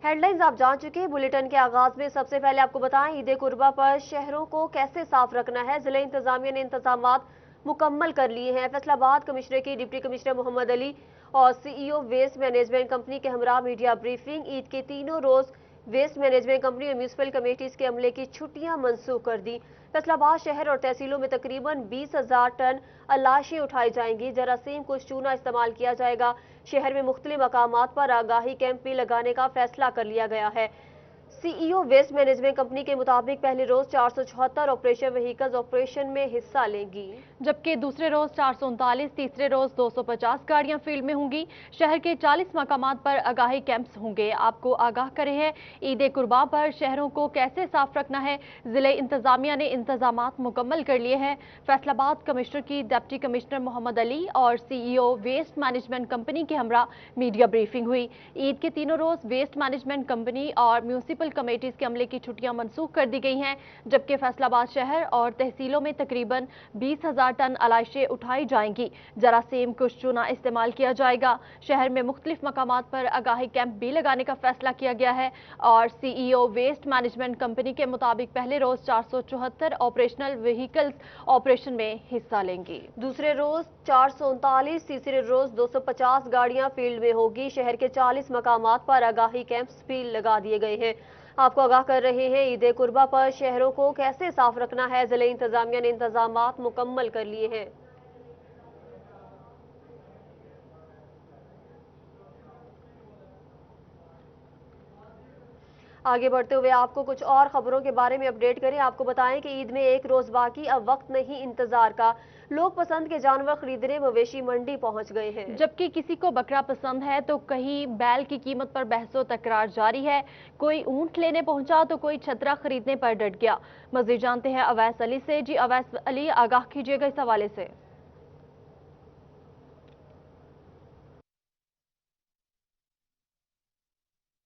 Headlines आप जान चुके हैं। बुलेटिन के आगाज में सबसे पहले आपको बताएं, ईद कुर्बा पर शहरों को कैसे साफ रखना है। जिला इंतजामिया ने इंतजामात मुकम्मल कर लिए हैं। फैसलाबाद कमिश्नर की डिप्टी कमिश्नर मोहम्मद अली और सीईओ वेस्ट मैनेजमेंट कंपनी के हमरा मीडिया ब्रीफिंग। ईद के तीनों रोज वेस्ट मैनेजमेंट कंपनी और म्यूनसिपल कमेटीज के अमले की छुट्टियां मनसूख कर दी। फैसलाबाद शहर और तहसीलों में तकरीबन 20,000 टन अलाशी उठाई जाएंगी। जरासीम कुछ चूना इस्तेमाल किया जाएगा। शहर में मुख्तलिफ मकामात पर आगाही कैंप भी लगाने का फैसला कर लिया गया है। सीईओ वेस्ट मैनेजमेंट कंपनी के मुताबिक पहले रोज 474 ऑपरेशन व्हीकल्स ऑपरेशन में हिस्सा लेंगी, जबकि दूसरे रोज 439, तीसरे रोज 250 गाड़ियां फील्ड में होंगी। शहर के 40 मकामात पर आगाही कैंप्स होंगे। आपको आगाह करे हैं, ईद कुर्बान पर शहरों को कैसे साफ रखना है। जिले इंतजामिया ने इंतजामात मुकम्मल कर लिए हैं। फैसलाबाद कमिश्नर की डिप्टी कमिश्नर मोहम्मद अली और सीईओ वेस्ट मैनेजमेंट कंपनी के हमरा मीडिया ब्रीफिंग हुई। ईद के तीनों रोज वेस्ट मैनेजमेंट कंपनी और म्यूनसिपल कमेटीज के अमले की छुट्टियां मनसूख कर दी गई हैं, जबकि फैसलाबाद शहर और तहसीलों में तकरीबन 20,000 टन अलाइशें उठाई जाएंगी। जरासीम कुछ चूना इस्तेमाल किया जाएगा। शहर में मुख्तलिफ मकामात पर आगाही कैंप भी लगाने का फैसला किया गया है और सीईओ वेस्ट मैनेजमेंट कंपनी के मुताबिक पहले रोज 474 ऑपरेशनल व्हीकल्स ऑपरेशन में हिस्सा लेंगी, दूसरे रोज 439, तीसरे रोज 250 गाड़ियां फील्ड में होगी। शहर के 40 मकामात पर आगाही कैंप्स भी लगा दिए गए हैं। आपको आगाह कर रहे हैं, ईद कुर्बा पर शहरों को कैसे साफ रखना है। जिले इंतजामिया ने इंतजामात मुकम्मल कर लिए हैं। आगे बढ़ते हुए आपको कुछ और खबरों के बारे में अपडेट करें। आपको बताएं कि ईद में एक रोज बाकी, अब वक्त नहीं इंतजार का। लोग पसंद के जानवर खरीदने मवेशी मंडी पहुंच गए हैं, जबकि किसी को बकरा पसंद है तो कहीं बैल की कीमत पर बहसो तकरार जारी है। कोई ऊंट लेने पहुंचा तो कोई छतरा खरीदने पर डट गया। मजीद जानते हैं अवैस अली से। जी अवैस अली, आगाह कीजिएगा इस हवाले से।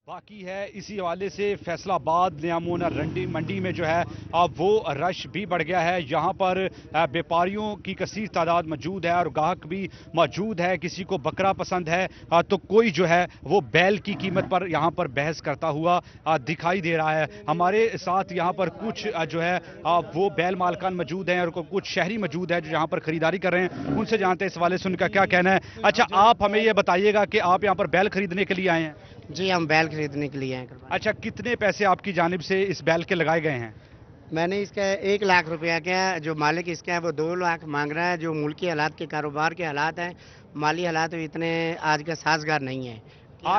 बाकी है, इसी हवाले से फैसलाबाद नियामोना मंडी में जो है अब वो रश भी बढ़ गया है। यहाँ पर व्यापारियों की कसीर तादाद मौजूद है और गाहक भी मौजूद है। किसी को बकरा पसंद है तो कोई जो है वो बैल की कीमत पर यहाँ पर बहस करता हुआ दिखाई दे रहा है। हमारे साथ यहाँ पर कुछ जो है वो बैल मालकान मौजूद हैं और कुछ शहरी मौजूद है जो यहाँ पर खरीदारी कर रहे हैं। उनसे जानते हैं इस हवाले से उनका क्या कहना है। अच्छा, आप हमें ये बताइएगा कि आप यहाँ पर बैल खरीदने के लिए आए हैं? जी, हम बैल खरीदने के लिए हैं। अच्छा, कितने पैसे आपकी जानिब से इस बैल के लगाए गए हैं? मैंने इसका 1 लाख रुपया क्या, जो मालिक इसका है वो 2 लाख मांग रहा है। जो मुल्की हालात के, कारोबार के हालात हैं, माली हालात इतने आज का साजगार नहीं है।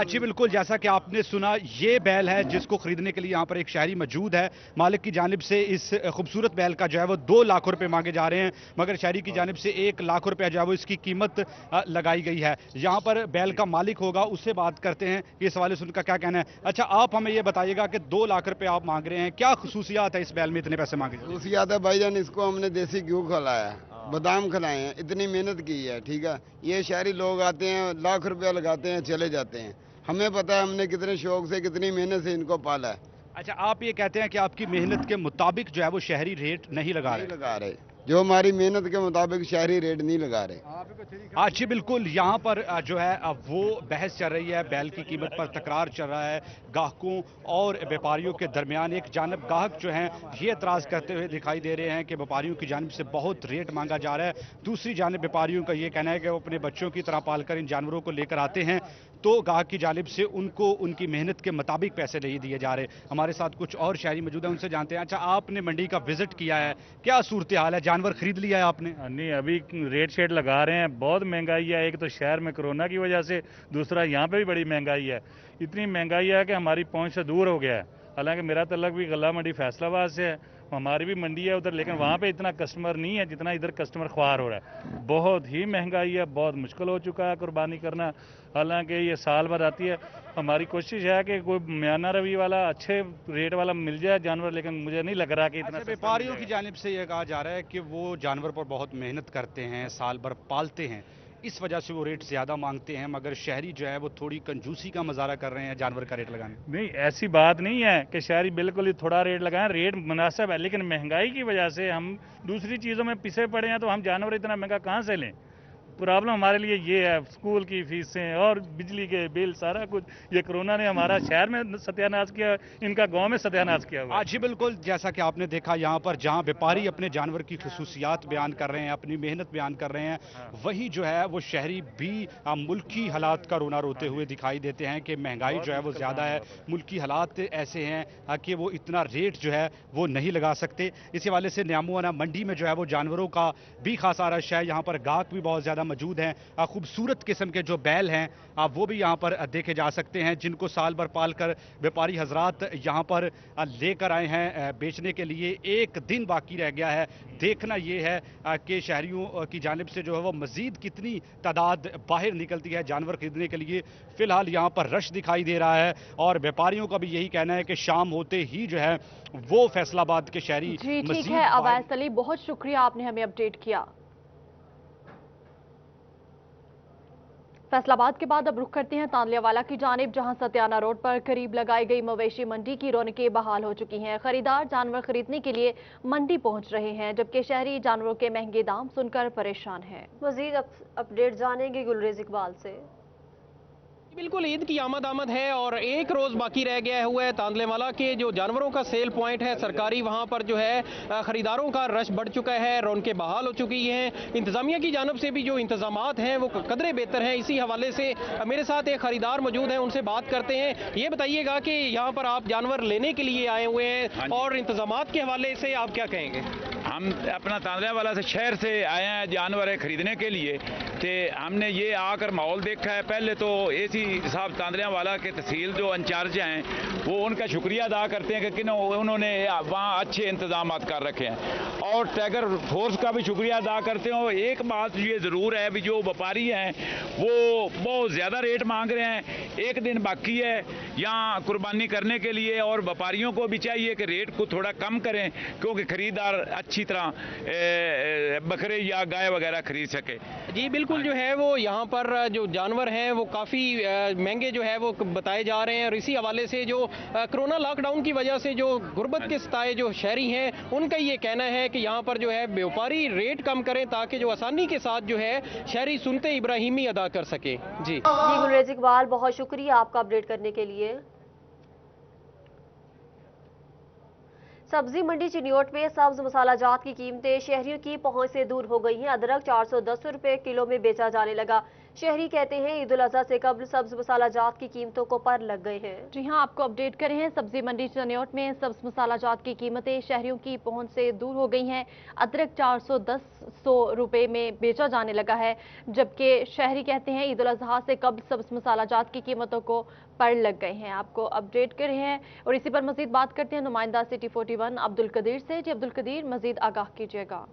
जी बिल्कुल, जैसा कि आपने सुना, ये बैल है जिसको खरीदने के लिए यहाँ पर एक शहरी मौजूद है। मालिक की जानिब से इस खूबसूरत बैल का जो है वो 2 लाख रुपए मांगे जा रहे हैं, मगर शहरी की जानिब से 1 लाख रुपया जो है वो इसकी कीमत लगाई गई है। यहाँ पर बैल का मालिक होगा, उससे बात करते हैं कि इस हवाले से उनका क्या कहना है। अच्छा, आप हमें ये बताइएगा कि 2 लाख रुपए आप मांग रहे हैं, क्या खसूसियात है इस बैल में इतने पैसे मांगे? खसूसियात है भाईजान, इसको हमने देसी घी खिलाया, बादाम खिलाए हैं, इतनी मेहनत की है। ठीक है, ये शहरी लोग आते हैं, लाख रुपया लगाते हैं, चले जाते हैं। हमें पता है हमने कितने शौक से, कितनी मेहनत से इनको पाला है। अच्छा, आप ये कहते हैं कि आपकी मेहनत के मुताबिक जो है वो शहरी रेट नहीं लगा रहे? जो हमारी मेहनत के मुताबिक शहरी रेट नहीं लगा रहे। जी बिल्कुल, यहाँ पर जो है वो बहस चल रही है, बैल की कीमत पर तकरार चल रहा है गाहकों और व्यापारियों के दरमियान। एक जानब गाहक जो हैं ये एतराज़ करते हुए दिखाई दे रहे हैं कि व्यापारियों की जानिब से बहुत रेट मांगा जा रहा है। दूसरी जानब व्यापारियों का ये कहना है कि वो अपने बच्चों की तरह पालकर इन जानवरों को लेकर आते हैं, तो गाहक की जानिब से उनको उनकी मेहनत के मुताबिक पैसे नहीं दिए जा रहे। हमारे साथ कुछ और शहरी मौजूद हैं, उनसे जानते हैं। अच्छा, आपने मंडी का विजिट किया है, क्या सूरत हाल है? जानवर खरीद लिया है आपने? नहीं, अभी रेट शेट लगा रहे हैं। बहुत महंगाई है, एक तो शहर में कोरोना की वजह से, दूसरा यहाँ पे भी बड़ी महंगाई है। इतनी महंगाई है कि हमारी पहुँच से दूर हो गया है। हालांकि मेरा तल्लक भी गल्ला मंडी फैसलाबाद से है, हमारी भी मंडी है उधर, लेकिन वहाँ पे इतना कस्टमर नहीं है जितना इधर कस्टमर ख्वार हो रहा है। बहुत ही महंगाई है, बहुत मुश्किल हो चुका है कुर्बानी करना। हालांकि ये साल भर आती है। हमारी कोशिश है कि कोई म्याना रवि वाला, अच्छे रेट वाला मिल जाए जानवर, लेकिन मुझे नहीं लग रहा कि इतना। व्यापारियों की जानिब से यह कहा जा रहा है कि वो जानवर पर बहुत मेहनत करते हैं, साल भर पालते हैं, इस वजह से वो रेट ज़्यादा मांगते हैं, मगर शहरी जो है वो थोड़ी कंजूसी का मजारा कर रहे हैं जानवर का रेट लगाने। नहीं, ऐसी बात नहीं है कि शहरी बिल्कुल ही थोड़ा रेट लगाएं, रेट मुनासिब है, लेकिन महंगाई की वजह से हम दूसरी चीज़ों में पिसे पड़े हैं, तो हम जानवर इतना महंगा कहाँ से लें? प्रॉब्लम हमारे लिए ये है, स्कूल की फीसें और बिजली के बिल, सारा कुछ ये कोरोना ने हमारा शहर में सत्यानाश किया, इनका गांव में सत्यानाश किया हुआ है। जी बिल्कुल, जैसा कि आपने देखा यहाँ पर जहाँ व्यापारी अपने जानवर की खसूसियात बयान कर रहे हैं, अपनी मेहनत बयान कर रहे हैं, वहीं जो है वो शहरी भी मुल्की हालात का रोना रोते हुए दिखाई देते हैं कि महंगाई जो है वो ज़्यादा है, मुल्की हालात ऐसे हैं कि वो इतना रेट जो है वो नहीं लगा सकते। इसी हवाले से न्यामोना मंडी में जो है वो जानवरों का भी खासा रश है, यहाँ पर गाहक भी बहुत ज़्यादा मौजूद हैं। खूबसूरत किस्म के जो बैल हैं वो भी यहाँ पर देखे जा सकते हैं, जिनको साल भर पाल कर व्यापारी हजरात यहाँ पर लेकर आए हैं बेचने के लिए। एक दिन बाकी रह गया है, देखना ये है कि शहरियों की जानिब से जो है वो मजीद कितनी तादाद बाहर निकलती है जानवर खरीदने के लिए। फिलहाल यहाँ पर रश दिखाई दे रहा है और व्यापारियों का भी यही कहना है कि शाम होते ही जो है वो फैसलाबाद के शहरी जी ठीक है अवैस अली, बहुत शुक्रिया, आपने हमें अपडेट किया। फैसलाबाद के बाद अब रुख करते हैं तांदलेवाला की जानिब, जहां सत्याना रोड पर करीब लगाई गई मवेशी मंडी की रौनकें बहाल हो चुकी हैं। खरीदार जानवर खरीदने के लिए मंडी पहुंच रहे हैं, जबकि शहरी जानवरों के महंगे दाम सुनकर परेशान हैं। मजीद अपडेट जानेंगे गुलरेज इकबाल से। बिल्कुल, ईद की आमद है और एक रोज बाकी रह गया हुआ है। तांदलेवाला के जो जानवरों का सेल पॉइंट है सरकारी, वहां पर जो है खरीदारों का रश बढ़ चुका है, रौनकें बहाल हो चुकी हैं। इंतजामिया की जानब से भी जो इंतजामात हैं वो कदरे बेहतर हैं। इसी हवाले से मेरे साथ एक खरीदार मौजूद हैं, उनसे बात करते हैं। ये बताइएगा कि यहाँ पर आप जानवर लेने के लिए आए हुए हैं और इंतजामात के हवाले से आप क्या कहेंगे? हम अपना तांदलेवाला से शहर से आए हैं जानवर खरीदने के लिए, तो हमने ये आकर माहौल देखा है। पहले तो एसी साहब तांदलेवाला के तहसील जो इंचार्ज हैं वो उनका शुक्रिया अदा करते हैं कि उन्होंने वहाँ अच्छे इंतजाम कर रखे हैं, और टाइगर फोर्स का भी शुक्रिया अदा करते हैं। एक बात ये ज़रूर है भी जो व्यापारी हैं वो बहुत ज़्यादा रेट मांग रहे हैं, एक दिन बाकी है यहाँ कुर्बानी करने के लिए, और व्यापारियों को भी चाहिए कि रेट को थोड़ा कम करें, क्योंकि खरीदार अच्छी तरह बकरे या गाय वगैरह खरीद सके। जी बिल्कुल, जो है वो यहाँ पर जो जानवर हैं वो काफ़ी महंगे जो है वो बताए जा रहे हैं, और इसी हवाले से जो कोरोना लॉकडाउन की वजह से जो गुर्बत के सताए जो शहरी हैं उनका ये कहना है कि यहाँ पर जो है व्यापारी रेट कम करें ताकि जो आसानी के साथ जो है शहरी सुनते इब्राहिमी अदा कर सके। जी गुलरेज इकबाल, बहुत शुक्रिया आपका अपडेट करने के लिए। सब्जी मंडी चिन्योट में सब्ज मसाला जात की कीमतें शहरियों की पहुंच से दूर हो गई हैं। अदरक 410 रुपए किलो में बेचा जाने लगा। शहरी कहते हैं ईद उल अजहा से कबल सब्ज मसाला जात की कीमतों को पर लग गए हैं। जी हां, आपको अपडेट करें हैं। सब्जी मंडी चिन्योट में सब्ज मसाला जात की कीमतें शहरियों की पहुंच से दूर हो गई हैं। अदरक 410 रुपए में बेचा जाने लगा है, जबकि शहरी कहते हैं ईद उल अजहा से कबल सब्ज मसाला जात की कीमतों को पर लग गए हैं। आपको अपडेट कर रहे हैं और इसी पर मजीद बात करते हैं नुमाइंदा सिटी 41 अब्दुल कदीर से। जी अब्दुल कदीर, मजीद आगाह कीजिएगा।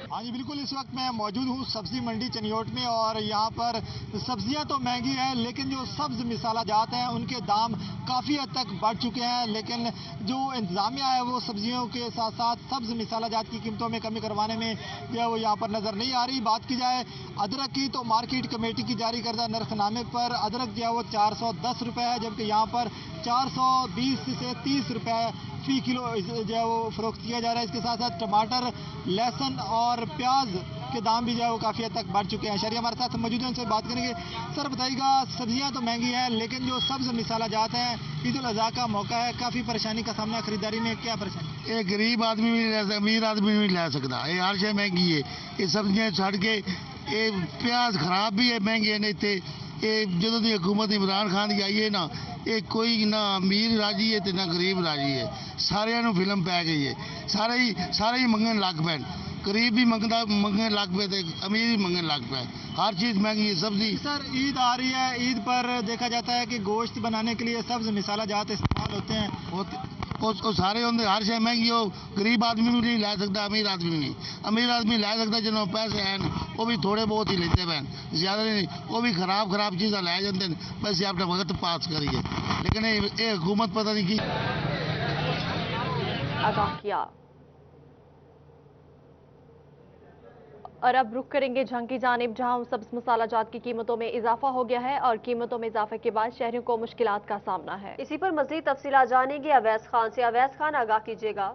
हाँ जी बिल्कुल, इस वक्त मैं मौजूद हूँ सब्जी मंडी चनियोट में, और यहाँ पर सब्जियाँ तो महंगी हैं लेकिन जो सब्ज मिसाला जात हैं उनके दाम काफ़ी हद तक बढ़ चुके हैं। लेकिन जो इंतजामिया है वो सब्जियों के साथ साथ सब्ज मिसाला जात की कीमतों में कमी करवाने में जो है वो यहाँ पर नज़र नहीं आ रही। बात की जाए अदरक की तो मार्केट कमेटी की जारी करदा नरखनामे पर अदरक जो है वो 410 रुपये है, जबकि यहाँ पर 420 से 30 रुपये फी किलो जो है वो फरोख्त किया जा रहा है। इसके साथ साथ टमाटर, लहसुन और प्याज के दाम भी जो है वो काफ़ी हद तक बढ़ चुके हैं। शहरी हमारे साथ मौजूद हैं, उनसे बात करेंगे। सर बताइएगा, सब्जियां तो महंगी हैं लेकिन जो सब्ज मिसाला जात हैं, ईद उल अजहा का मौका है, काफ़ी परेशानी का सामना खरीदारी में, क्या परेशानी? ये गरीब आदमी भी नहीं ले, अमीर आदमी नहीं ले सकता। ये हर शय महंगी है। ये सब्जियां छड़ के ये प्याज खराब भी है, महंगे है। नहीं थे ये ਜਦੋਂ ਦੀ हुकूमत इमरान खान की आई है ना, ये कोई ना अमीर राजी है तो ना गरीब राजी है। सारे फिल्म पै गई है, सारे ही मंगन लग पे, गरीब भी मंगन लग पे, अमीर भी मंगन लग पे। हर चीज महंगी है। सब्जी सर ईद आ रही है, ईद पर देखा जाता है कि गोश्त बनाने के लिए सब्ज मिसाला जात इस्तेमाल होते हैं। वो सारे होंगे, हर शय महंगी हो। गरीब आदमी भी नहीं लै सकता, अमीर आदमी भी नहीं। अमीर आदमी लै सकता जिन्होंने पैसे हैं वो भी थोड़े बहुत ही लेते हैं, ज्यादा नहीं। वो भी खराब चीज़ा लै जाते हैं, वैसे अपना वक्त पास करिए। लेकिन ये हुकूमत पता नहीं की आगाह किया। और अब रुख करेंगे झंग की जानिब, जहां सब्ज मसाला जात की कीमतों में इजाफा हो गया है और कीमतों में इजाफे के बाद शहरियों को मुश्किलात का सामना है। इसी पर मजीद तफसीलात जानेंगे अवैस खान से। अवैस खान, आगाह कीजिएगा।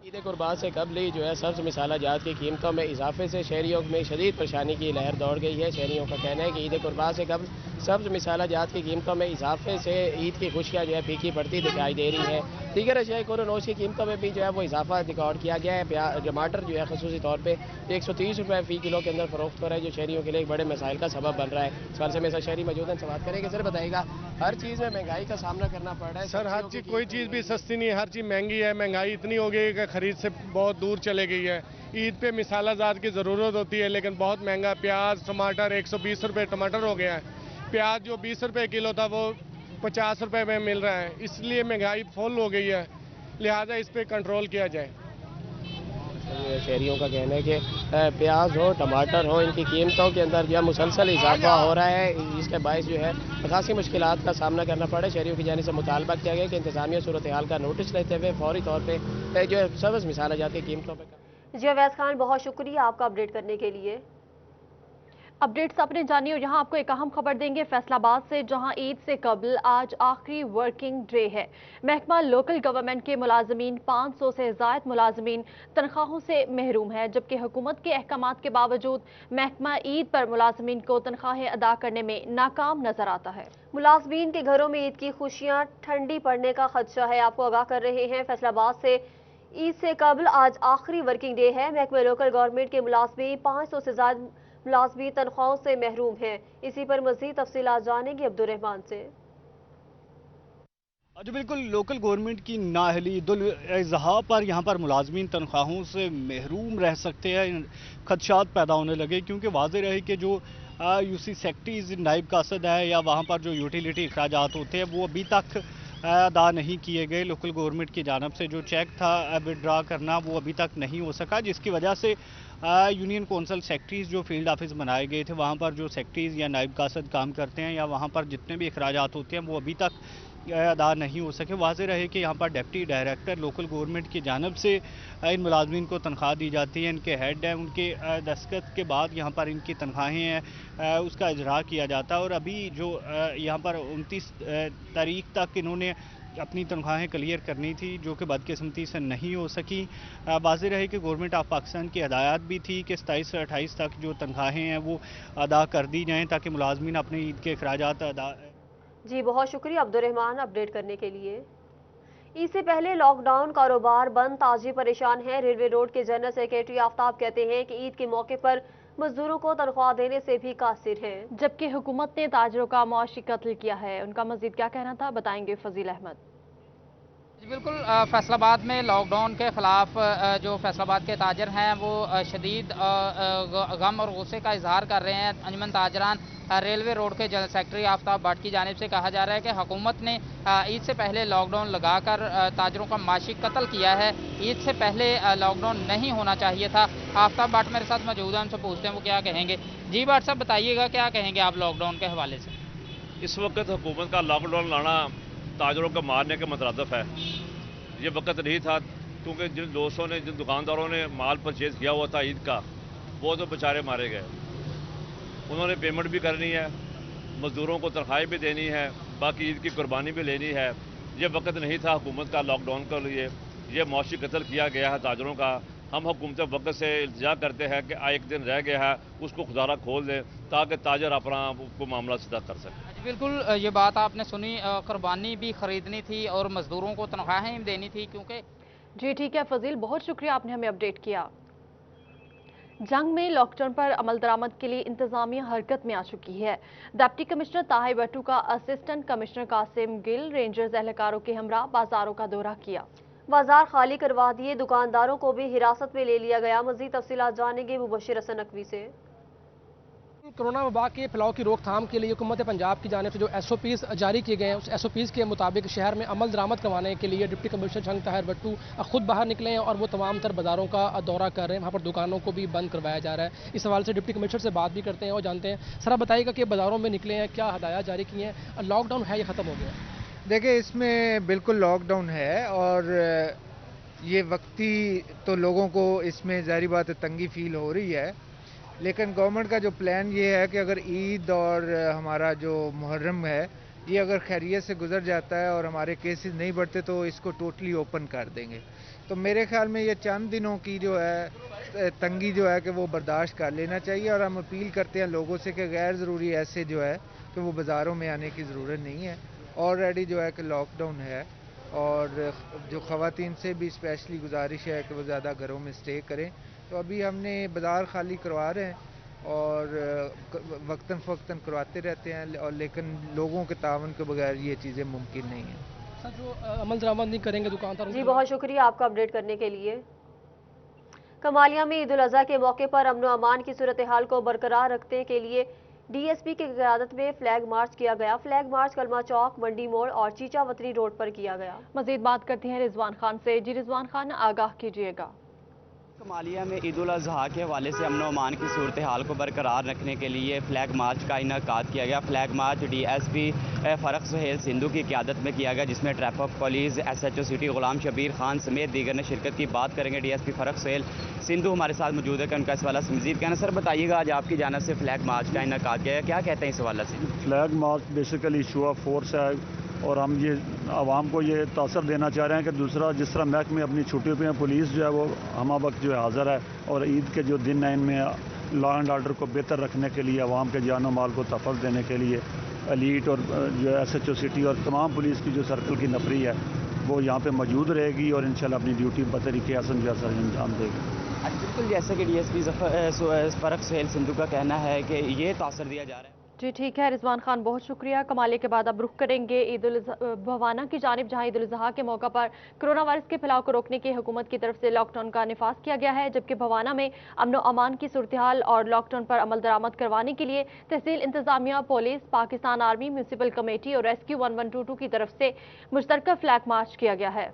عید قربان سے قبل ہی جو ہے سبز مسالہ جات کی قیمتوں میں اضافے سے شہریوں میں شدید پریشانی کی لہر دوڑ گئی ہے۔ شہریوں کا کہنا ہے کہ عید قربان سے قبل سبز مسالہ جات کی قیمتوں میں اضافے سے عید کی خوشیاں جو ہے پھیکی پڑتی دکھائی دے رہی ہیں۔ دیگر اشیاء کور و نوش کی قیمتوں میں بھی جو ہے وہ اضافہ ریکارڈ کیا گیا ہے۔ ٹماٹر جو ہے خصوصی طور پہ 130 روپے فی کلو کے اندر فروخت ہو رہا ہے، جو شہریوں کے لیے ایک بڑے مسائل کا سبب بن رہا ہے۔ اس حوالے سے میرے ساتھ شہری موجود ہیں، سوال کریں گے۔ سر بتائیے گا، ہر چیز میں مہنگائی کا سامنا کرنا پڑ رہا ہے سر، ہر چیز، کوئی چیز بھی سستی نہیں ہے، ہر چیز مہنگی ہے۔ مہنگائی اتنی ہو گئی کہ خرید سے بہت دور چلے گئی ہے۔ عید پہ مسالہ جات کی ضرورت ہوتی ہے لیکن بہت مہنگا، پیاز ٹماٹر 120 روپے ٹماٹر ہو گیا ہے۔ پیاز جو 20 روپے کلو تھا وہ 50 روپے میں مل رہا ہے، اس لیے مہنگائی فل ہو گئی ہے، لہٰذا اس پہ کنٹرول کیا جائے۔ شہریوں کا کہنا ہے کہ پیاز ہو ٹماٹر ہو، ان کی قیمتوں کے اندر جو ہے مسلسل اضافہ ہو رہا ہے، جس کے باعث جو ہے خاصی مشکلات کا سامنا کرنا پڑا ہے۔ شہریوں کی جانب سے مطالبہ کیا گیا کہ انتظامیہ صورتحال کا نوٹس لیتے ہوئے فوری طور پہ جو ہے سبز مسالہ جات کی قیمتوں پہ جی اویس خان، بہت شکریہ آپ کا اپڈیٹ کرنے کے لیے۔ اپڈیٹس آپ نے جانی، اور یہاں آپ کو ایک اہم خبر دیں گے فیصل آباد سے، جہاں عید سے قبل آج آخری ورکنگ ڈے ہے۔ محکمہ لوکل گورنمنٹ کے ملازمین 500 سے زائد ملازمین تنخواہوں سے محروم ہیں، جبکہ حکومت کے احکامات کے باوجود محکمہ عید پر ملازمین کو تنخواہیں ادا کرنے میں ناکام نظر آتا ہے۔ ملازمین کے گھروں میں عید کی خوشیاں ٹھنڈی پڑنے کا خدشہ ہے، آپ کو آگاہ کر رہے ہیں فیصل آباد سے۔ عید سے قبل آج آخری ورکنگ ڈے ہے۔ محکمہ لوکل گورنمنٹ کے ملازمین 500 سے زائد ملازمین تنخواہوں سے محروم ہیں۔ اسی پر مزید تفصیلات جانیں گے عبدالرحمان سے۔ جو بالکل لوکل گورنمنٹ کی نااہلی عید الاضحیٰ پر یہاں پر ملازمین تنخواہوں سے محروم رہ سکتے ہیں، خدشات پیدا ہونے لگے، کیونکہ واضح رہے کہ جو یو سی سیکٹریز نائب قاصد ہے یا وہاں پر جو یوٹیلیٹی اخراجات ہوتے ہیں وہ ابھی تک ادا نہیں کیے گئے۔ لوکل گورنمنٹ کی جانب سے جو چیک تھا وڈرا کرنا وہ ابھی تک نہیں ہو سکا، جس کی وجہ سے یونین کونسل سیکٹریز جو فیلڈ آفس بنائے گئے تھے وہاں پر جو سیکٹریز یا نائب قاصد کام کرتے ہیں یا وہاں پر جتنے بھی اخراجات ہوتے ہیں وہ ابھی تک ادا نہیں ہو سکے۔ واضح رہے کہ یہاں پر ڈپٹی ڈائریکٹر لوکل گورنمنٹ کی جانب سے ان ملازمین کو تنخواہ دی جاتی ہے، ان کے ہیڈ ہیں، ان کے دستخط کے بعد یہاں پر ان کی تنخواہیں ہیں اس کا اجرا کیا جاتا ہے، اور ابھی جو یہاں پر 29 تاریخ تک انہوں نے اپنی تنخواہیں کلیئر کرنی تھی، جو کہ بدقسمتی سے نہیں ہو سکی۔ واضح رہے کہ گورنمنٹ آف پاکستان کی ہدایات بھی تھی کہ 27 سے 28 تک جو تنخواہیں ہیں وہ ادا کر دی جائیں تاکہ ملازمین اپنے عید کے اخراجات ادا۔ جی بہت شکریہ عبدالرحمان اپڈیٹ کرنے کے لیے۔ عید سے پہلے لاک ڈاؤن، کاروبار بند، تاجر پریشان ہیں۔ ریلوے روڈ کے جنرل سیکرٹری آفتاب کہتے ہیں کہ عید کے موقع پر مزدوروں کو تنخواہ دینے سے بھی قاصر ہیں، جبکہ حکومت نے تاجروں کا معاشی قتل کیا ہے۔ ان کا مزید کیا کہنا تھا، بتائیں گے فضیل احمد۔ بالکل، فیصل آباد میں لاک ڈاؤن کے خلاف جو فیصل آباد کے تاجر ہیں وہ شدید غم اور غصے کا اظہار کر رہے ہیں۔ انجمن تاجران ریلوے روڈ کے جنرل سیکرٹری آفتاب بٹ کی جانب سے کہا جا رہا ہے کہ حکومت نے عید سے پہلے لاک ڈاؤن لگا کر تاجروں کا معاشی قتل کیا ہے۔ عید سے پہلے لاک ڈاؤن نہیں ہونا چاہیے تھا۔ آفتاب بٹ میرے ساتھ موجود ہیں، ان سے پوچھتے ہیں وہ کیا کہیں گے۔ جی بٹ صاحب بتائیے گا، کیا کہیں گے آپ لاک ڈاؤن کے حوالے سے؟ اس وقت حکومت کا لاک ڈاؤن لانا تاجروں کو مارنے کے مترادف ہے۔ یہ وقت نہیں تھا، کیونکہ جن دوستوں نے، جن دکانداروں نے مال پرچیز کیا ہوا تھا عید کا، وہ تو بیچارے مارے گئے۔ انہوں نے پیمنٹ بھی کرنی ہے، مزدوروں کو تنخواہیں بھی دینی ہے، باقی عید کی قربانی بھی لینی ہے۔ یہ وقت نہیں تھا حکومت کا لاک ڈاؤن کے لیے۔ یہ معاشی قتل کیا گیا ہے تاجروں کا۔ ہم حکومت وقت سے التجا کرتے ہیں کہ ایک دن رہ گیا ہے اس کو خزارہ کھول دیں تاکہ تاجر اپنا کو معاملہ سیدھا کر سکے۔ بالکل، یہ بات آپ نے سنی، قربانی بھی خریدنی تھی اور مزدوروں کو تنخواہیں دینی تھی، کیونکہ جی ٹھیک ہے فضیل، بہت شکریہ، آپ نے ہمیں اپڈیٹ کیا۔ جنگ میں لاک ڈاؤن پر عمل درآمد کے لیے انتظامیہ حرکت میں آ چکی ہے۔ ڈپٹی کمشنر طاہر بٹو کا اسسٹنٹ کمشنر قاسم گل رینجرز اہلکاروں کے ہمراہ بازاروں کا دورہ کیا۔ بازار خالی کروا دیے، دکانداروں کو بھی حراست میں لے لیا گیا۔ مزید تفصیلات جانیں گے مبشر حسن نقوی سے۔ کورونا وبا کے پھیلاؤ کی روک تھام کے لیے حکومت پنجاب کی جانب سے جو SOPs جاری کیے گئے ہیں، اس SOPs کے مطابق شہر میں عمل درآمد کروانے کے لیے ڈپٹی کمشنر جنگ طاہر بٹو خود باہر نکلے ہیں اور وہ تمام تر بازاروں کا دورہ کر رہے ہیں۔ وہاں پر دکانوں کو بھی بند کروایا جا رہا ہے۔ اس حوالے سے ڈپٹی کمشنر سے بات بھی کرتے ہیں اور جانتے ہیں۔ سر آپ بتائیے گا کہ بازاروں میں نکلے ہیں، کیا ہدایات جاری کی ہیں؟ لاک ڈاؤن ہے، یہ ختم ہو گیا؟ دیکھیں، اس میں بالکل لاک ڈاؤن ہے اور یہ وقتی تو لوگوں کو اس میں ظاہری بات تنگی فیل ہو رہی ہے، لیکن گورنمنٹ کا جو پلان یہ ہے کہ اگر عید اور ہمارا جو محرم ہے یہ اگر خیریت سے گزر جاتا ہے اور ہمارے کیسز نہیں بڑھتے تو اس کو ٹوٹلی اوپن کر دیں گے۔ तो मेरे ख्याल में ये चंद दिनों की जो है तंगी जो है कि वो बर्दाश्त कर लेना चाहिए। और हम अपील करते हैं लोगों से कि गैर ज़रूरी ऐसे जो है कि वो बाज़ारों में आने की ज़रूरत नहीं है। ऑलरेडी जो है कि लॉकडाउन है और जो ख़वातीन से भी स्पेशली गुजारिश है कि वो ज़्यादा घरों में स्टे करें। तो अभी हमने बाज़ार खाली करवा रहे हैं और वक्तन फ़वक्तन करवाते रहते हैं, और लेकिन लोगों के तावन के बगैर ये चीज़ें मुमकिन नहीं हैं। सर, जो अमल दरामद नहीं करेंगे दुकानदार। जी बहुत शुक्रिया आपका अपडेट करने के लिए। कमालिया में ईद उल अज़हा के मौके पर अमन व अमान की सूरत हाल को बरकरार रखने के लिए डीएसपी की क़यादत में फ्लैग मार्च किया गया। फ्लैग मार्च कलमा चौक, मंडी मोड़ और चीचावतरी रोड पर किया गया। मजीद बात करती हैं रिजवान खान से। जी रिजवान खान, आगाह कीजिएगा। कमालिया में ईद उल अज़हा के हवाले से अमन व अमान की सूरत हाल को बरकरार रखने के लिए फ्लैग मार्च का इनेकाद किया गया। Flag march DSP Farrukh Suhail Sindhu की क़यादत में किया गया, जिसमें traffic police, SHO city Ghulam Shabbir Khan समेत दीगर ने शिरकत की। बात करेंगे डीएसपी फ़रख सुहेल सिंधु हमारे साथ मौजूद है कि उनका इस हवाले से मजीद कहना। सर बताइएगा, आज आपकी जानिब से फ्लैग मार्च का इनेकाद किया गया, क्या कहते हैं इस हवाले से? Flag march basically show off force है और हम ये आवाम को ये तासर देना चाह रहे हैं कि दूसरा, जिस तरह महकमे अपनी छुट्टियों पे पुलिस जो है वो हम वक्त जो है हाज़िर है, और ईद के जो दिन है इनमें लॉ एंड ऑर्डर को बेहतर रखने के लिए, आवाम के जान और माल को तहफ़्फ़ुज़ देने के लिए एलीट और जो एसएचओ सिटी और तमाम पुलिस की जो सर्कल की नफरी है वो यहाँ पे मौजूद रहेगी और इंशाल्लाह अपनी ड्यूटी बतरीके हसन जो सर अंजाम देगी। बिल्कुल, जैसे कि डीएसपी फ़रख सुहेल सिंधु का कहना है कि ये तासर दिया जा रहा है। जी ठीक है रिजवान खान, बहुत शुक्रिया। कमालिया के बाद अब रुख करेंगे ईद उल भवाना की जानिब, जहां ईद उल अज़हा के मौका पर कोरोना वायरस के फैलाव को रोकने की हुकूमत की तरफ से लॉकडाउन का निफाज किया गया है, जबकि भवाना में अमन व अमान की सूरत हाल और लॉकडाउन पर अमल दरामद करवाने के लिए तहसील इंतजामिया, police, Pakistan army, municipal committee और रेस्क्यू 1122 की तरफ से मुश्तरका फ्लैग मार्च किया गया है।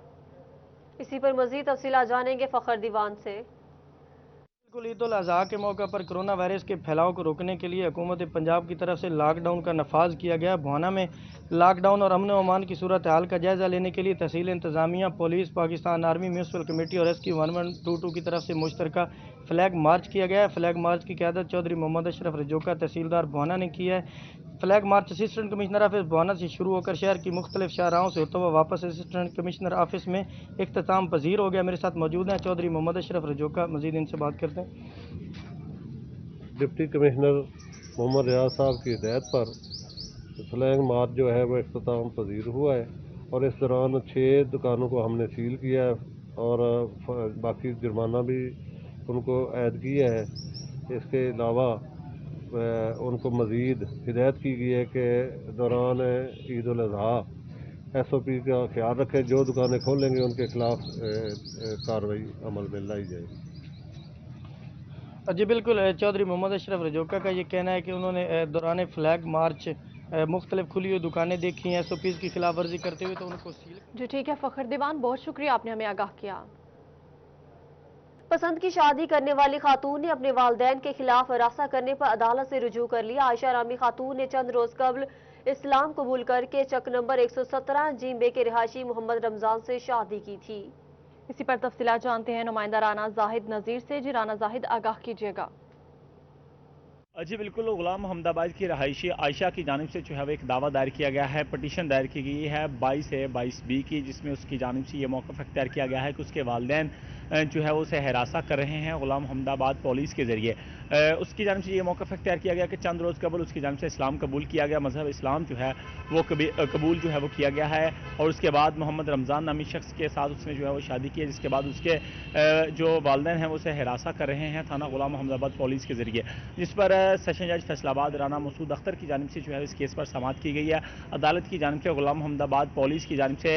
इसी पर मजीद तफसीलात जानेंगे फ़खर दीवान से। बिल्कुल, ईद उल अज़हा के मौके पर कोरोना वायरस के फैलाव को रोकने के लिए हुकूमत पंजाब की तरफ से लॉकडाउन का नफाज किया गया। भवाना में लॉकडाउन और अमन व अमान की सूरत हाल का जायज़ा लेने के लिए तहसील इंतजामिया, police, Pakistan army, municipal committee और रेस्क्यू 1122 की तरफ से मुश्तरका फ्लैग मार्च किया गया है। फ्लैग मार्च की क़यादत चौधरी मोहम्मद अशरफ रजोका तहसीलदार भवाना ने की है। Flag march assistant commissioner office Bawana से शुरू होकर शहर की मुख्तलिफ शाहराहों से होता हुआ वापस असिस्टेंट कमिश्नर ऑफिस में इख्तिताम पजीर हो गया। मेरे साथ मौजूद हैं चौधरी मोहम्मद अशरफ रजोका, मजीद इनसे बात करते हैं। डिप्टी कमिश्नर मोहम्मद रियाज साहब की हिदायत पर फ्लैग मार्च जो है वो इख्तिताम पजीर हुआ है और इस दौरान 6 दुकानों को हमने सील किया है और बाकी जुर्माना भी उनको ऐड किया है। इसके अलावा उनको मज़ीद हिदायत की गई है कि दौरान ईद उल अज़हा SOP का ख्याल रखें, जो दुकानें खोलेंगे उनके खिलाफ कार्रवाई अमल में लाई जाएगी। जी बिल्कुल, चौधरी मोहम्मद अशरफ रजोका का ये कहना है कि उन्होंने दौरान फ्लैग मार्च मुख्तलिफ खुली हुई दुकानें देखी हैं SOPs की खिलाफ वर्जी करते हुए, तो उनको सील। जी ठीक है फ़खर दीवान, बहुत शुक्रिया, आपने हमें आगाह किया। पसंद की शादी करने वाली खातून ने अपने वालिदैन के खिलाफ रास्ता करने पर अदालत से रुजू कर लिया। आयशा रामी खातून ने चंद रोज कबल इस्लाम कबूल करके चक नंबर 117 जींबे के रिहायशी मोहम्मद रमजान से शादी की थी। इसी पर तफसीलात जानते हैं नुमाइंदा राना जाहिद नज़ीर से। जी राना जाहिद, आगाह कीजिएगा। जी बिल्कुल, गुलाम अहमदाबाद की रहायशी आयशा की जानिब से जो है वो एक दावा दायर किया गया है, पटिशन दायर की गई है 22A-22B की, जिसमें उसकी जानिब से ये मौक़िफ़ अख्तियार किया गया है कि उसके वालिदैन जो है वो उसे हिरासा कर रहे हैं गुलाम अहमदाबाद पुलिस के ज़रिए। उसकी जानिब से ये मौक़िफ़ अख्तियार किया गया कि चंद रोज़ कबल उसकी जानिब से इस्लाम कबूल किया गया, मज़हब इस्लाम जो है वो कबूल जो है वो किया गया है और उसके बाद मोहम्मद रमज़ान नामी शख्स के साथ उसने जो है वो शादी की है, जिसके बाद उसके जो वालिदैन हैं वो उसे हिरासा कर रहे हैं थाना गुलाम अहमदाबाद पुलिस के ज़रिए, जिस पर सेशन जज फैसलाबाद राना मसूद अख्तर की जानिब से जो है इस केस पर समाअत की गई है। अदालत की जानिब से गुलाम अहमदाबाद पुलिस की जानिब से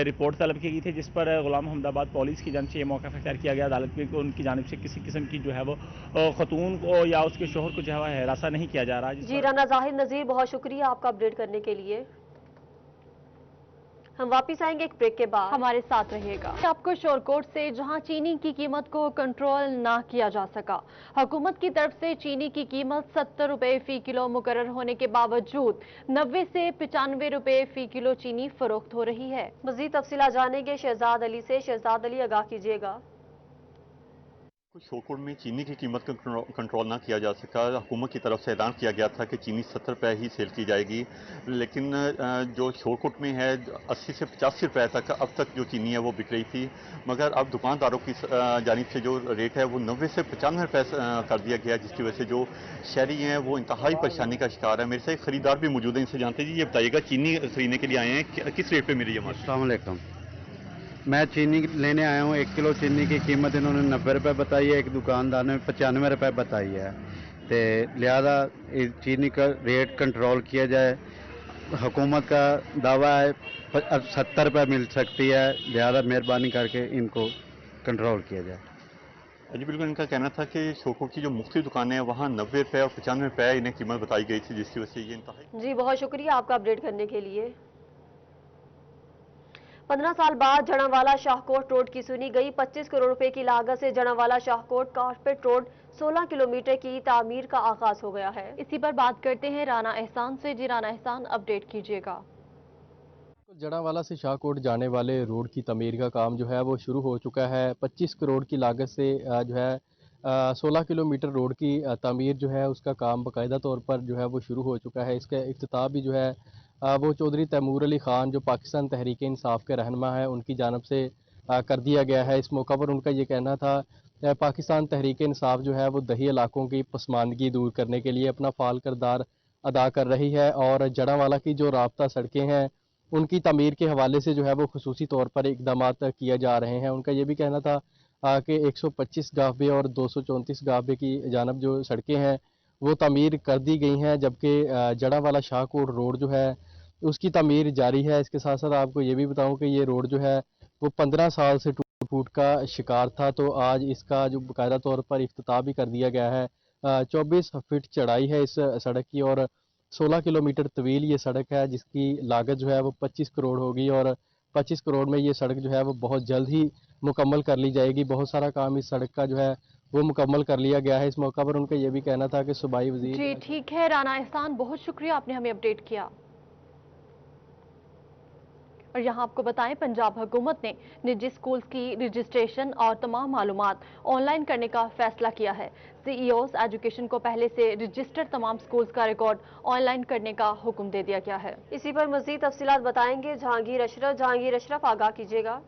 रिपोर्ट तलब की गई थी, जिस पर गुलाम अहमदाबाद पुलिस की जानिब से ये मौक़िफ़ अख्तियार किया गया अदालत में कि उनकी जानिब से किसी किस्म की जो है वो खतून को या उसके शोहर को जो है हिरासा नहीं किया जा रहा। जी राना जाहिद नज़ीर, बहुत शुक्रिया आपका अपडेट करने के लिए। हम वापस आएंगे एक ब्रेक के बाद, हमारे साथ रहिएगा। आपको शोरकोट से जहां चीनी की कीमत को कंट्रोल ना किया जा सका, हुकूमत की तरफ से चीनी की कीमत 70 रुपए फी किलो मुकर्रर होने के बावजूद 90 से 95 रुपए फी किलो चीनी फरोख्त हो रही है। मजीद तफसीलात जानेंगे शहजाद अली से। शहजाद अली, आगाह कीजिएगा। शोरकोट में चीनी की कीमत को कंट्रोल ना किया जा सका। हुकूमत की तरफ से ऐलान किया गया था कि चीनी 70 रुपये ही सेल की जाएगी, लेकिन जो शोरकोट में है 80 से 85 रुपये तक अब तक जो चीनी है वो बिक रही थी, मगर अब दुकानदारों की जानिब से जो रेट है वो 90 से 95 रुपये कर दिया गया, जिसकी वजह से जो शहरी हैं वो इंतहाई परेशानी का शिकार है। मेरे से एक खरीदार भी मौजूद है, इनसे जानते हैं जी, ये बताइएगा चीनी खरीदने के लिए आए हैं, किस रेट पर मिल रही है हमारे? अस्सलाम वालेकुम। मैं चीनी लेने आया हूँ। 1 किलो चीनी की कीमत इन्होंने 90 रुपये बताई है, एक दुकानदार ने 95 रुपये बताई है। तो लिहाजा चीनी का रेट कंट्रोल किया जाए। हुकूमत का दावा है 70 रुपये मिल सकती है, लिहाजा मेहरबानी करके इनको कंट्रोल किया जाए। जी बिल्कुल, इनका कहना था कि शोरकोट की जो मुख्तलिफ दुकानें हैं वहाँ 90 रुपये और 95 रुपये इन्हें कीमत बताई गई थी, जिसकी वजह से ये इंतहाई। जी बहुत शुक्रिया आपका अपडेट करने के लिए। 15 साल बाद जड़ावाला शाहकोट रोड की सुनी गई। 25 करोड़ रुपए की लागत से Jaranwala Shahkot carpet road 16 kilometre की तामीर का आगाज हो गया है। इसी पर बात करते हैं राना एहसान से। जी राना एहसान, अपडेट कीजिएगा। जड़ावाला से शाहकोट जाने वाले रोड की तमीर का काम जो है वो शुरू हो चुका है। 25 करोड़ की लागत से जो है 16 किलोमीटर रोड की तामीर जो है उसका काम बाकायदा तौर पर जो है वो शुरू हो चुका है। इसका इफ्तिताह भी जो है वो चौधरी तैमूर अली ख़ान जो पाकिस्तान तहरीक इंसाफ के रहनुमा है उनकी जानब से कर दिया गया है। इस मौका पर उनका ये कहना था पाकिस्तान तहरीक इंसाफ जो है वो दही इलाकों की पसमानदगी दूर करने के लिए अपना फ़ाल किरदार अदा कर रही है और जड़ावाला की जो राब्ता सड़कें हैं उनकी तमीर के हवाले से जो है वो खुसूसी तौर पर इकदाम किए जा रहे हैं। उनका ये भी कहना था कि 125 गाफबे और 234 गाफबे की जानब जो सड़कें हैं वो तमीर कर दी गई हैं, जबकि जड़ावाला शाहकोट रोड जो है उसकी तमीर जारी है। इसके साथ साथ आपको ये भी बताऊं कि ये रोड जो है वो 15 साल से टूट फूट का शिकार था, तो आज इसका जो बाकायदा तौर पर इफ्तिताह भी कर दिया गया है। 24 फीट चढ़ाई है इस सड़क की और 16 किलोमीटर तवील ये सड़क है, जिसकी लागत जो है वो 25 करोड़ होगी और 25 करोड़ में ये सड़क जो है वो बहुत जल्द ही मुकम्मल कर ली जाएगी। बहुत सारा काम इस सड़क का जो है वो मुकम्मल कर लिया गया है। इस मौका पर उनका ये भी कहना था कि सूबाई वज़ीर। जी ठीक है राना एहसान, बहुत शुक्रिया, आपने हमें अपडेट किया। और यहाँ आपको बताएं, पंजाब हुकूमत ने निजी स्कूल्स की रजिस्ट्रेशन और तमाम मालूमात ऑनलाइन करने का फैसला किया है। सीईओस एजुकेशन को पहले से रजिस्टर्ड तमाम स्कूल्स का रिकॉर्ड ऑनलाइन करने का हुक्म दे दिया गया है। इसी पर मजीद तफसीलात बताएंगे जहांगीर अशरफ। जहांगीर अशरफ, आगाह कीजिएगा।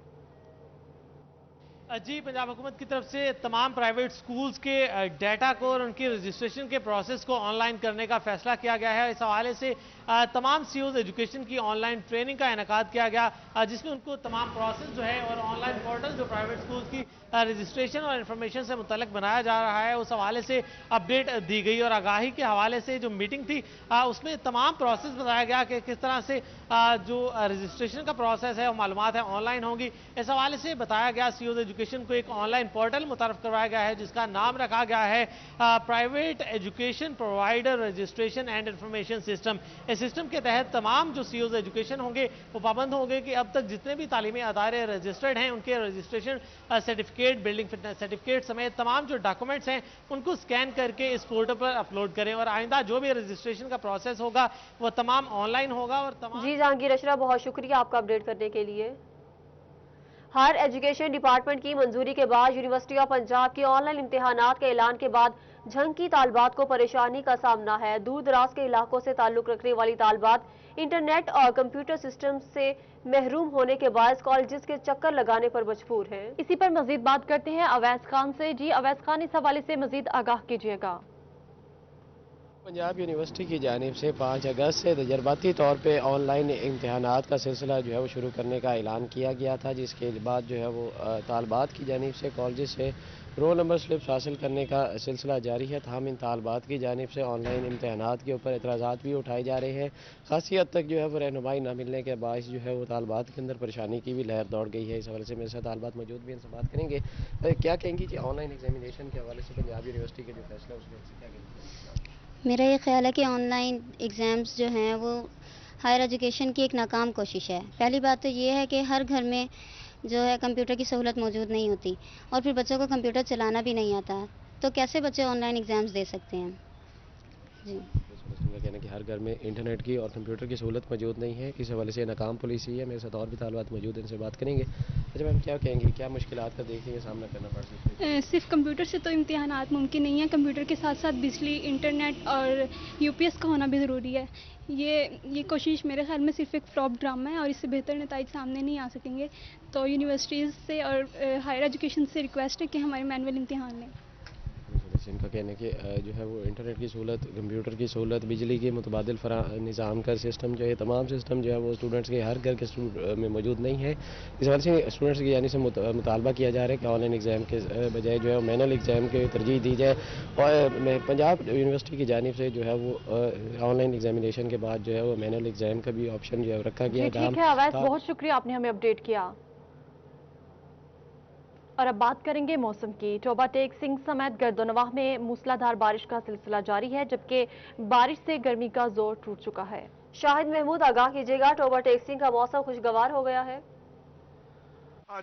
जी, पंजाब हुकूमत की तरफ से तमाम प्राइवेट स्कूल्स के डाटा को और उनकी रजिस्ट्रेशन के प्रोसेस को ऑनलाइन करने का फैसला किया गया है। इस हवाले से तमाम सीईओज एजुकेशन की ऑनलाइन ट्रेनिंग का इनेकाद किया गया, जिसमें उनको तमाम प्रोसेस जो है और ऑनलाइन पोर्टल जो प्राइवेट स्कूल्स की रजिस्ट्रेशन और इन्फॉर्मेशन से मुतल्लिक बनाया जा रहा है उस हवाले से अपडेट दी गई। और आगाही के हवाले से जो मीटिंग थी उसमें तमाम प्रोसेस बताया गया कि किस तरह से जो रजिस्ट्रेशन का प्रोसेस है और मालूमात है ऑनलाइन होंगी। इस हवाले से बताया गया सीईओज एजुकेशन को एक ऑनलाइन पोर्टल मुतारफ करवाया गया है जिसका नाम रखा गया है private education provider registration and information system. इस सिस्टम के तहत तमाम जो सीईओज एजुकेशन होंगे वो पाबंद होंगे कि अब तक जितने भी तालीमी अदारे रजिस्टर्ड हैं उनके registration certificate, building fitness certificate समेत तमाम जो डॉक्यूमेंट्स हैं उनको स्कैन करके इस पोर्टल पर अपलोड करें और आइंदा जो भी रजिस्ट्रेशन का प्रोसेस होगा वो तमाम ऑनलाइन होगा। और तमाम जी जहांगीर अशरफ, बहुत शुक्रिया आपका अपडेट करने के लिए। हायर एजुकेशन डिपार्टमेंट की मंजूरी के बाद यूनिवर्सिटी ऑफ पंजाब की ऑनलाइन इम्तिहानात के ऐलान के बाद झंग की तालबात को परेशानी का सामना है। दूर दराज के इलाकों से ताल्लुक रखने वाली तालबात इंटरनेट और कंप्यूटर सिस्टम से महरूम होने के बाद कॉलेजेस के चक्कर लगाने पर मजबूर हैं। इसी पर मजीद बात करते हैं अवैस खान से। जी अवैस खान, इस हवाले से मजीद आगाह कीजिएगा। पंजाब यूनिवर्सिटी की जानिब से 5 अगस्त से तजर्बाती तौर पे ऑनलाइन इम्तहानात का सिलसिला जो है वो शुरू करने का ऐलान किया गया था, जिसके बाद जो है वो तालबात की जानिब से कॉलेज से रोल नंबर स्लिप्स हासिल करने का सिलसिला जारी है। ताहम इन तालबात की जानिब से ऑनलाइन इम्तहानात के ऊपर एतराज़ात भी उठाए जा रहे हैं। खासी हद तक जो है वो रहनुमाई ना मिलने के बायस जो है वो तालबात के अंदर परेशानी की भी लहर दौड़ गई है। इस हवाले से मेरे साथ तालबात मौजूद भी, इनसे बात करेंगे। क्या कहेंगी कि ऑनलाइन एग्जामिनेशन के हवाले से पंजाब यूनिवर्सिटी के जो फैसला उसके क्या कहेंगे? मेरा ये ख्याल है कि ऑनलाइन एग्ज़ाम्स जो हैं वो हायर एजुकेशन की एक नाकाम कोशिश है। पहली बात तो ये है कि हर घर में जो है कंप्यूटर की सहूलत मौजूद नहीं होती और फिर बच्चों को कंप्यूटर चलाना भी नहीं आता, तो कैसे बच्चे ऑनलाइन एग्ज़ाम्स दे सकते हैं? जी कहना कि हर घर में इंटरनेट की और कंप्यूटर की सहूलत मौजूद नहीं है, इस हवाले से नाकाम पॉलिसी है। मेरे साथ और भी तालबात मौजूद हैं, इनसे बात करेंगे। अच्छा मैम, क्या कहेंगे, क्या मुश्किलात का देखते हैं सामना करना पड़ सकता है? सिर्फ कंप्यूटर से तो इम्तिहानात मुमकिन नहीं है, कंप्यूटर के साथ साथ बिजली, इंटरनेट और यूपीएस का होना भी ज़रूरी है। ये कोशिश मेरे ख्याल में सिर्फ एक फ्लॉप ड्रामा है और इससे बेहतर नताइज सामने नहीं आ सकेंगे। तो यूनिवर्सिटीज़ से और हायर एजुकेशन से रिक्वेस्ट है कि हमारे मैनुअल इम्तिहान लें। इनका कहना है कि जो है वो इंटरनेट की सहूलत, कंप्यूटर की सहूलत, बिजली के मुतबादिल निज़ाम का सिस्टम जो है, तमाम सिस्टम जो है वो स्टूडेंट्स के हर घर के में मौजूद नहीं है। इस वजह से स्टूडेंट्स की यानी से मुतालबा किया जा रहा है कि ऑनलाइन एग्ज़ाम के बजाय जो है मैनुअल एग्ज़ाम के तरजीह दी जाए। और पंजाब यूनिवर्सिटी की जानिब से जो है वो ऑनलाइन एग्जामिनेशन के बाद जो है वो मैनुअल एग्ज़ाम का भी ऑप्शन जो है रखा गया। ठीक है अवैस, बहुत शुक्रिया आपने हमें अपडेट किया। और अब बात करेंगे मौसम की। टोबा टेक सिंह समेत गर्दोनवाह में मूसलाधार बारिश का सिलसिला जारी है, जबकि बारिश से गर्मी का जोर टूट चुका है। शाहिद महमूद आगाह कीजिएगा, टोबा टेक सिंह का मौसम खुशगवार हो गया है?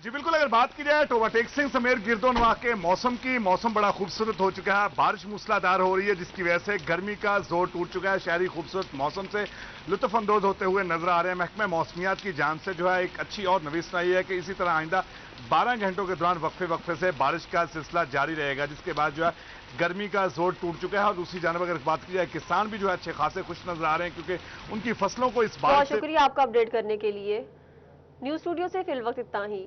जी बिल्कुल, अगर बात की जाए टोबा टेक सिंह समेत गिरदोनवाह के मौसम की, मौसम बड़ा खूबसूरत हो चुका है। बारिश मूसलाधार हो रही है जिसकी वजह से गर्मी का जोर टूट चुका है। शहरी खूबसूरत मौसम से लुत्फ अंदोज होते हुए नजर आ रहे हैं। महकमा मौसमियात की जान से जो है एक अच्छी और नवीसना ये है कि इसी तरह आइंदा 12 घंटों के दौरान वक्फे से बारिश का सिलसिला जारी रहेगा, जिसके बाद जो है गर्मी का जोर टूट चुका है। और दूसरी जानब अगर बात की जाए, किसान भी जो है अच्छे खासे खुश नजर आ रहे हैं क्योंकि उनकी फसलों को इस बारिश से। बहुत शुक्रिया आपका अपडेट करने के लिए। न्यूज स्टूडियो से फिल वक्त इतना ही।